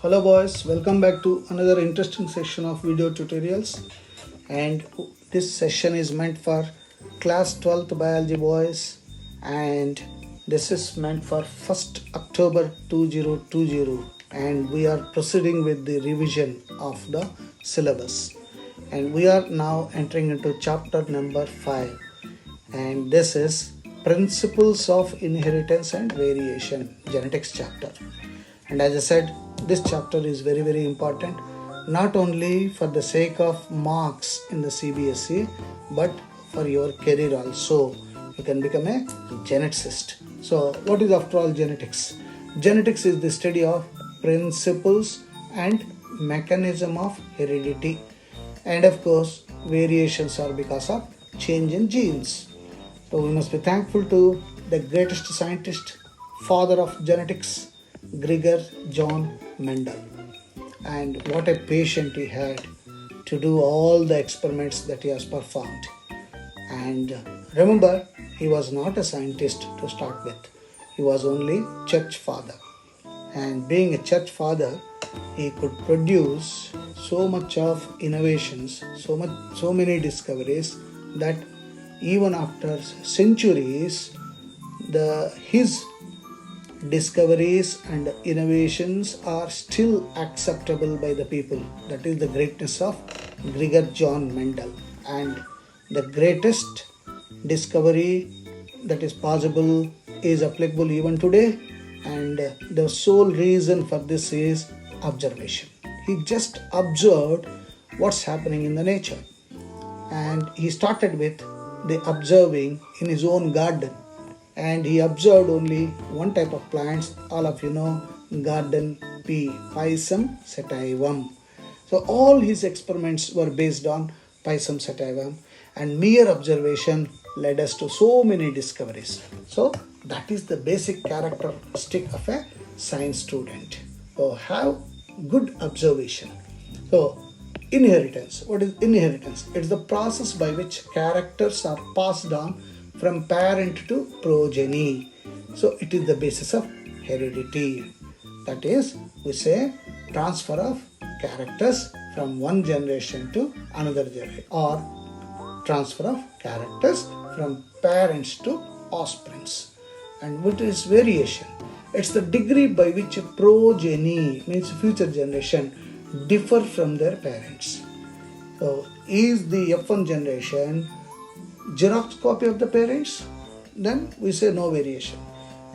Hello boys, welcome back to another interesting session of video tutorials, and this session is meant for class 12th biology boys, and this is meant for 1st October 2020, and we are proceeding with the revision of the syllabus, and we are now entering into chapter number 5, and this is principles of inheritance and variation, genetics chapter. And as I said, this chapter is very important, not only for the sake of marks in the CBSE, but for your career also. You can become a geneticist. So what is after all genetics? Genetics is the study of principles and mechanism of heredity. And of course, variations are because of change in genes. So we must be thankful to the greatest scientist, father of genetics, Gregor John Mendel. And what a patient he had to do all the experiments that he has performed. And remember, he was not a scientist to start with. He was only church father. And being a church father, he could produce so much of innovations, so many discoveries that even after centuries, his discoveries and innovations are still acceptable by the people. That is the greatness of Gregor John Mendel. And the greatest discovery that is possible is applicable even today. And the sole reason for this is observation. He just observed what's happening in the nature. And he started with the observing in his own garden. And he observed only one type of plants. All of you know garden pea, Pisum sativum. So all his experiments were based on Pisum sativum, and mere observation led us to so many discoveries. So that is the basic characteristic of a science student. So have good observation. So inheritance. What is inheritance? It's the process by which characters are passed on from parent to progeny. So it is the basis of heredity. That is, we say transfer of characters from one generation to another generation, or transfer of characters from parents to offsprings. And what is variation? It's the degree by which a progeny, means future generation, differ from their parents. So is the F1 generation Xerox copy of the parents? Then we say no variation.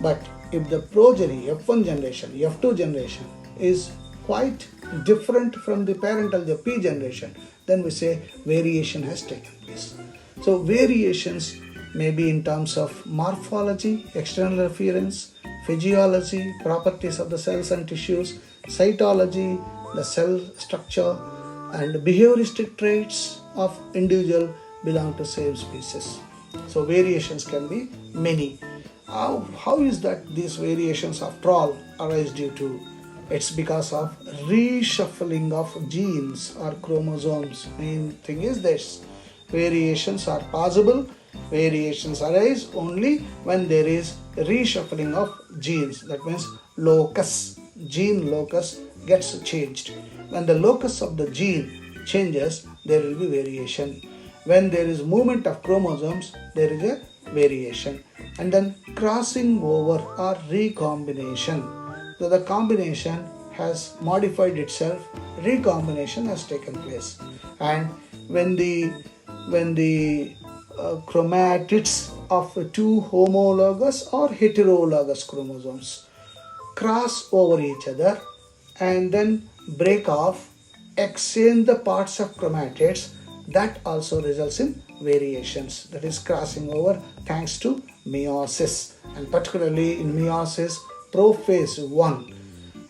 But if the progeny, F1 generation, F2 generation is quite different from the parental, the P generation, then we say variation has taken place. So variations may be in terms of morphology, external appearance, physiology, properties of the cells and tissues, cytology, the cell structure, and behavioristic traits of individual belong to same species. So variations can be many. How is that these variations after all arise due to? It's because of reshuffling of genes or chromosomes. Main thing is this: variations are possible. Variations arise only when there is reshuffling of genes. That means gene locus gets changed. When the locus of the gene changes, there will be variation. When there is movement of chromosomes, there is a variation. And then crossing over or recombination. So the combination has modified itself, recombination has taken place. And when the chromatids of two homologous or heterologous chromosomes cross over each other and then break off, exchange the parts of chromatids, that also results in variations, that is crossing over thanks to meiosis, and particularly in meiosis prophase 1.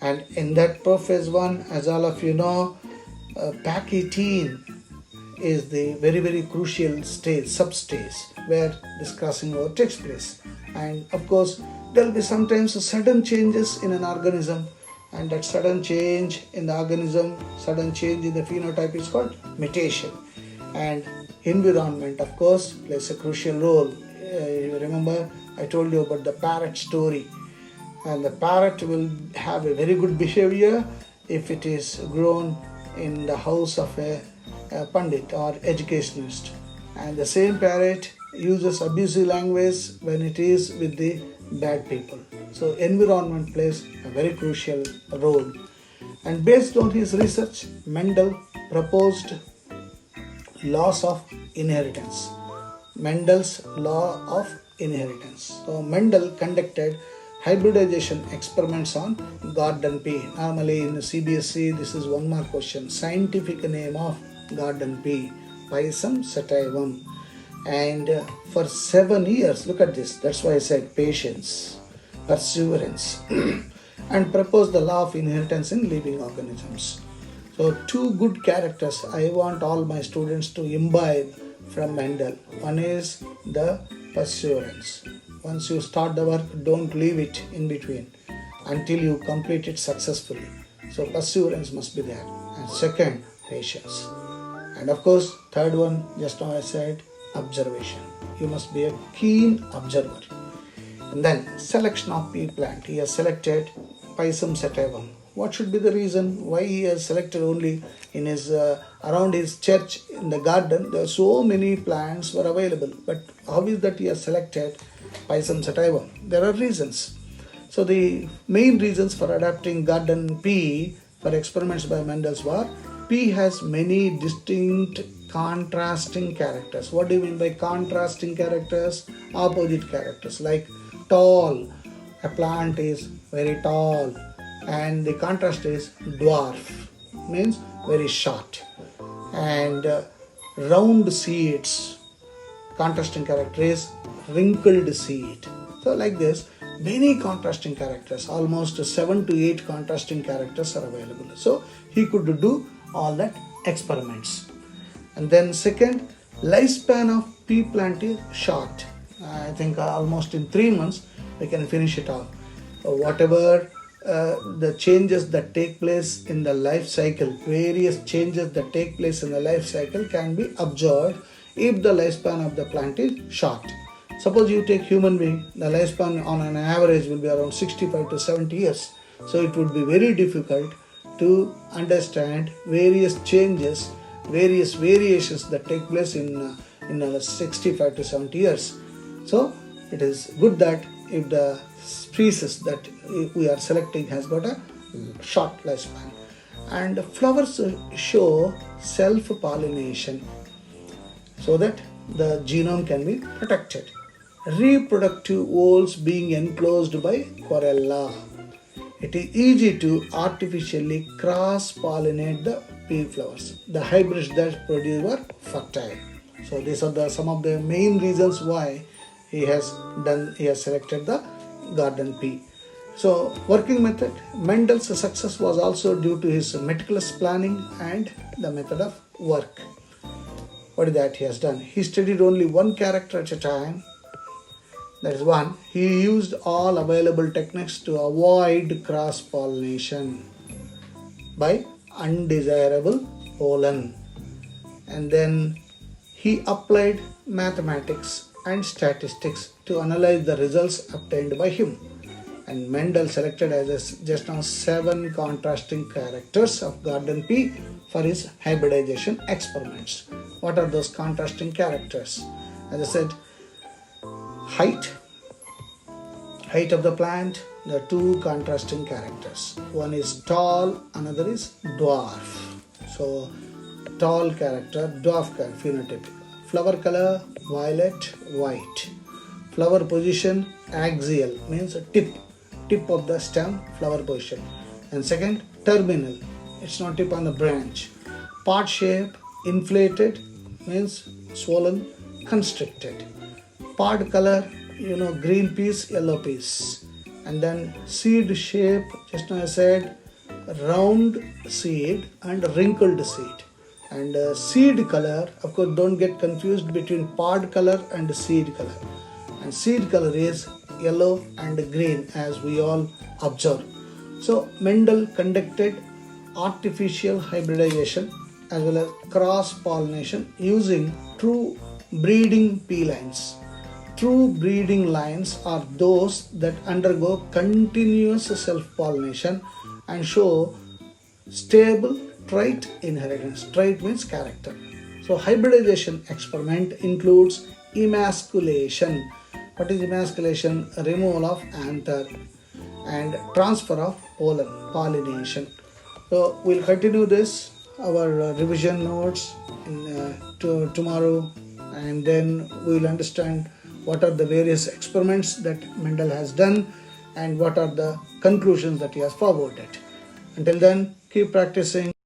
And in that prophase 1, as all of you know, Pachytene is the very crucial stage, substage, where this crossing over takes place. And of course, there will be sometimes sudden changes in an organism, and that sudden change in the organism, sudden change in the phenotype is called mutation. And environment, of course, plays a crucial role. You remember I told you about the parrot story. And the parrot will have a very good behavior if it is grown in the house of a pandit or educationist. And the same parrot uses abusive language when it is with the bad people. So environment plays a very crucial role. And based on his research, Mendel proposed laws of inheritance. Mendel's law of inheritance. So Mendel conducted hybridization experiments on garden pea. Normally in CBSE, this is one mark question. Scientific name of garden pea, Pisum sativum. And for 7 years, look at this, that's why I said patience, perseverance, and proposed the law of inheritance in living organisms. So two good characters I want all my students to imbibe from Mendel. One is the perseverance. Once you start the work, don't leave it in between until you complete it successfully. So perseverance must be there. And second, patience. And of course, third one, just now I said, observation. You must be a keen observer. And then selection of pea plant. He has selected Pisum sativum. What should be the reason why he has selected only in his around his church in the garden? There are so many plants were available, but how is that he has selected Pisum sativum? There are reasons. So the main reasons for adapting garden pea for experiments by Mendel were pea has many distinct contrasting characters. What do you mean by contrasting characters? Opposite characters, like tall. A plant is very tall, and the contrast is dwarf, means very short. And round seeds, contrasting character is wrinkled seed. So like this, many contrasting characters, almost 7 to 8 contrasting characters are available. So he could do all that experiments. And then second, lifespan of pea plant is short. I think almost in 3 months we can finish it off. Whatever the changes that take place in the life cycle, various changes that take place in the life cycle can be observed if the lifespan of the plant is short. Suppose you take human being, the lifespan on an average will be around 65 to 70 years. So it would be very difficult to understand various changes, various variations that take place in 65 to 70 years. So it is good that if the species that we are selecting has got a short lifespan. And flowers show self-pollination so that the genome can be protected. Reproductive whorls being enclosed by corolla. It is easy to artificially cross-pollinate the pea flowers. The hybrids that produce were fertile. So these are some of the main reasons why he has selected the garden pea. So working method, Mendel's success was also due to his meticulous planning and the method of work. What is that he has done? He studied only one character at a time. That is one. He used all available techniques to avoid cross-pollination by undesirable pollen. And then he applied mathematics and statistics to analyze the results obtained by him. And Mendel selected as just now 7 contrasting characters of garden pea for his hybridization experiments. What are those contrasting characters? As I said, height of the plant. There are 2 contrasting characters. One is tall, another is dwarf. So tall character, dwarf character, phenotypic. Flower color, violet, white. Flower position, axial, means tip of the stem, flower position. And second, terminal, it's not tip on the branch. Part shape, inflated, means swollen, constricted. Pod color, green piece, yellow piece. And then seed shape, just now I said, round seed and wrinkled seed. And seed color, of course, don't get confused between pod color and seed color. And seed color is yellow and green, as we all observe. So Mendel conducted artificial hybridization as well as cross-pollination using true breeding pea lines. True breeding lines are those that undergo continuous self-pollination and show stable trait inheritance. Trait means character. So hybridization experiment includes emasculation. What is emasculation? Removal of anther and transfer of pollination. So we'll continue this, our revision notes tomorrow, and then we'll understand what are the various experiments that Mendel has done and what are the conclusions that he has forwarded. Until then, keep practicing.